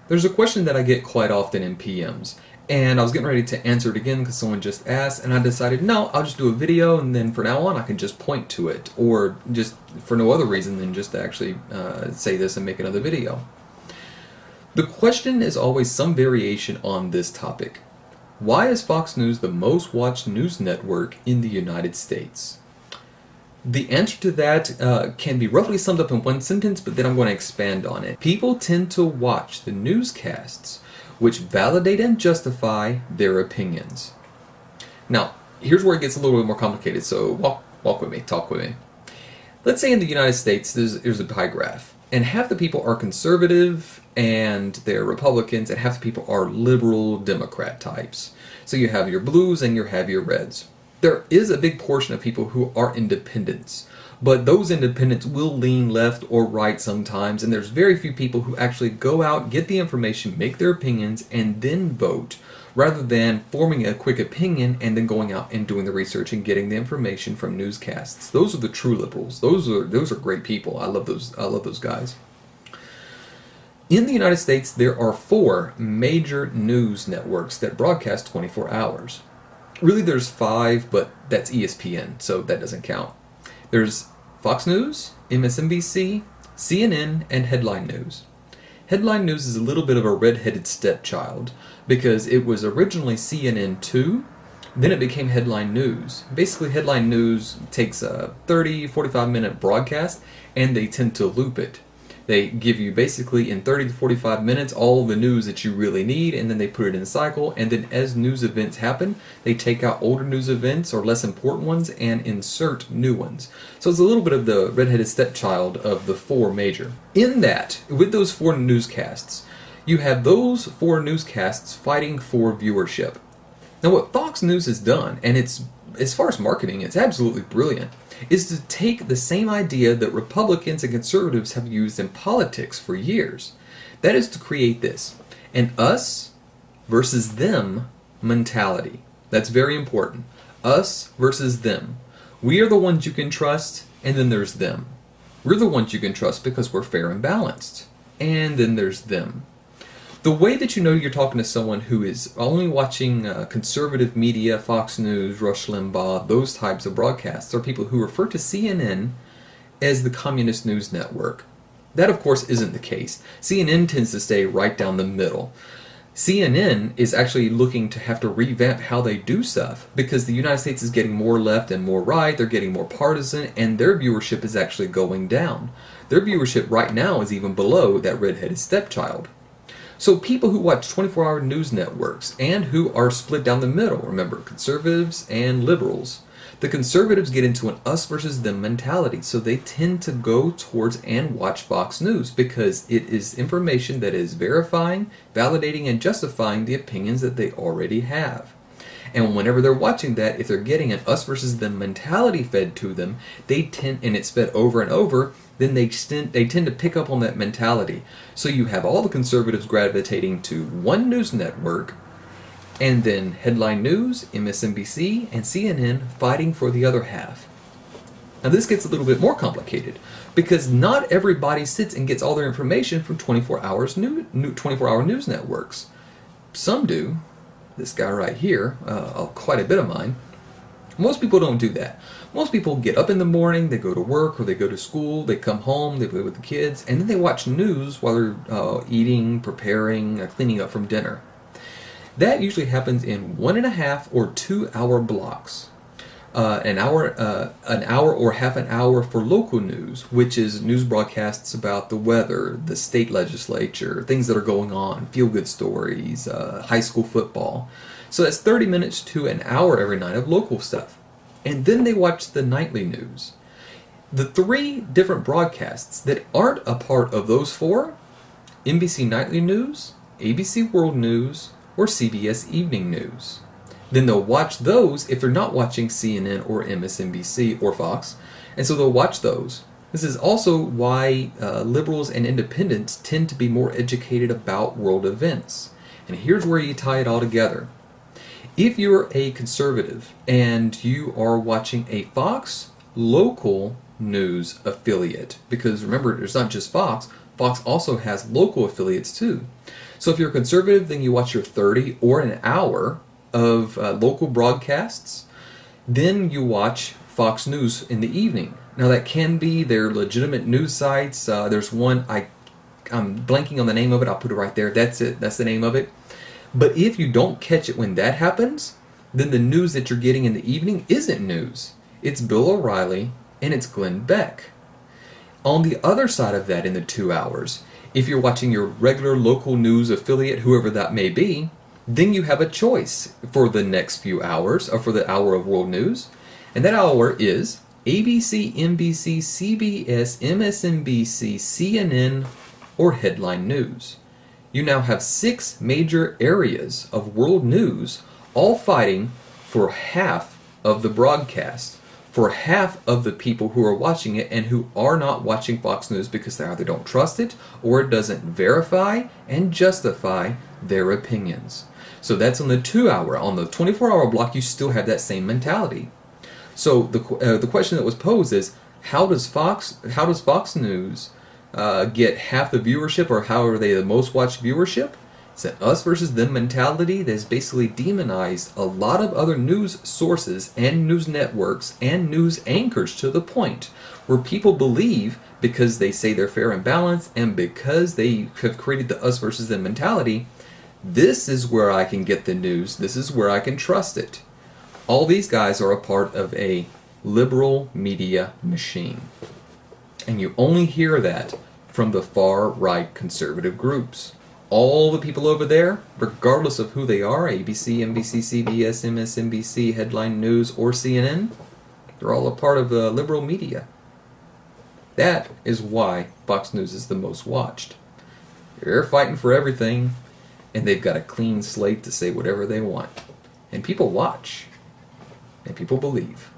There's a question that I get quite often in PMs, and I was getting ready to answer it again because someone just asked, and I decided, no, I'll just do a video, and then from now on I can just point to it, or just for no other reason than just to actually say this and make another video. The question is always some variation on this topic. Why is Fox News the most watched news network in the United States? The answer to that can be roughly summed up in one sentence, but then I'm going to expand on it. People tend to watch the newscasts which validate and justify their opinions. Now, here's where it gets a little bit more complicated, so walk with me, talk with me. Let's say in the United States there's a pie graph, and half the people are conservative and they're Republicans, and half the people are liberal Democrat types. So you have your blues and you have your reds. There is a big portion of people who are independents, but those independents will lean left or right sometimes, and there's very few people who actually go out, get the information, make their opinions, and then vote, rather than forming a quick opinion and then going out and doing the research and getting the information from newscasts. Those are the true liberals. Those are great people. I love those guys. In the United States, there are 4 major news networks that broadcast 24 hours. Really, there's 5, but that's ESPN, so that doesn't count. There's Fox News, MSNBC, CNN, and Headline News. Headline News is a little bit of a red-headed stepchild because it was originally CNN 2, then it became Headline News. Basically, Headline News takes a 30-45-minute broadcast and they tend to loop it. They give you basically in 30 to 45 minutes all the news that you really need, and then they put it in a cycle, and then as news events happen, they take out older news events or less important ones and insert new ones. So it's a little bit of the redheaded stepchild of the 4 major. In that, with those 4 newscasts, you have those 4 newscasts fighting for viewership. Now what Fox News has done, and it's, as far as marketing, it's absolutely brilliant, is to take the same idea that Republicans and conservatives have used in politics for years. That is to create this, an us versus them mentality. That's very important. Us versus them. We are the ones you can trust, and then there's them. We're the ones you can trust because we're fair and balanced. And then there's them. The way that you know you're talking to someone who is only watching conservative media, Fox News, Rush Limbaugh, those types of broadcasts, are people who refer to CNN as the communist news network. That, of course, isn't the case. CNN tends to stay right down the middle. CNN is actually looking to have to revamp how they do stuff because the United States is getting more left and more right, they're getting more partisan, and their viewership is actually going down. Their viewership right now is even below that red-headed stepchild. So people who watch 24-hour news networks and who are split down the middle, remember, conservatives and liberals, the conservatives get into an us versus them mentality, so they tend to go towards and watch Fox News because it is information that is verifying, validating, and justifying the opinions that they already have. And whenever they're watching that, if they're getting an us versus them mentality fed to them, they tend, and it's fed over and over, then they tend to pick up on that mentality. So you have all the conservatives gravitating to one news network, and then Headline News, MSNBC, and CNN fighting for the other half. Now this gets a little bit more complicated, because not everybody sits and gets all their information from 24-hour news networks. Some do. This guy right here, quite a bit of mine. Most people don't do that. Most people get up in the morning, they go to work or they go to school, they come home, they play with the kids, and then they watch news while they're eating, preparing, cleaning up from dinner. That usually happens in 1.5 or 2 hour blocks. An hour or half an hour for local news, which is news broadcasts about the weather, the state legislature, things that are going on, feel-good stories, high school football. So that's 30 minutes to an hour every night of local stuff. And then they watch the nightly news. The 3 different broadcasts that aren't a part of those 4, NBC Nightly News, ABC World News, or CBS Evening News. Then they'll watch those if they're not watching CNN or MSNBC or Fox, and so they'll watch those. This is also why liberals and independents tend to be more educated about world events. And here's where you tie it all together. If you're a conservative and you are watching a Fox local news affiliate, because remember, there's not just Fox, Fox also has local affiliates too. So if you're conservative, then you watch your 30 or an hour of local broadcasts. Then you watch Fox News in the evening. Now that can be their legitimate news sites. There's one, I'm blanking on the name of it. I'll put it right there. That's it. That's the name of it. But if you don't catch it when that happens, then the news that you're getting in the evening isn't news. It's Bill O'Reilly and it's Glenn Beck. On the other side of that, in the 2 hours, if you're watching your regular local news affiliate, whoever that may be, then you have a choice for the next few hours, or for the hour of world news. And that hour is ABC, NBC, CBS, MSNBC, CNN, or headline news. You now have 6 major areas of world news all fighting for half of the broadcast, for half of the people who are watching it and who are not watching Fox News because they either don't trust it or it doesn't verify and justify their opinions. So that's on the 2 hour. On the 24-hour block, you still have that same mentality. So the question that was posed is, how does Fox News get half the viewership, or how are they the most watched viewership? It's an us versus them mentality that has basically demonized a lot of other news sources and news networks and news anchors to the point where people believe, because they say they're fair and balanced and because they have created the us versus them mentality, this is where I can get the news, this is where I can trust it. All these guys are a part of a liberal media machine. And you only hear that from the far-right conservative groups. All the people over there, regardless of who they are, ABC, NBC, CBS, MSNBC, Headline News, or CNN, they're all a part of the liberal media. That is why Fox News is the most watched. They're fighting for everything, and they've got a clean slate to say whatever they want. And people watch, and people believe.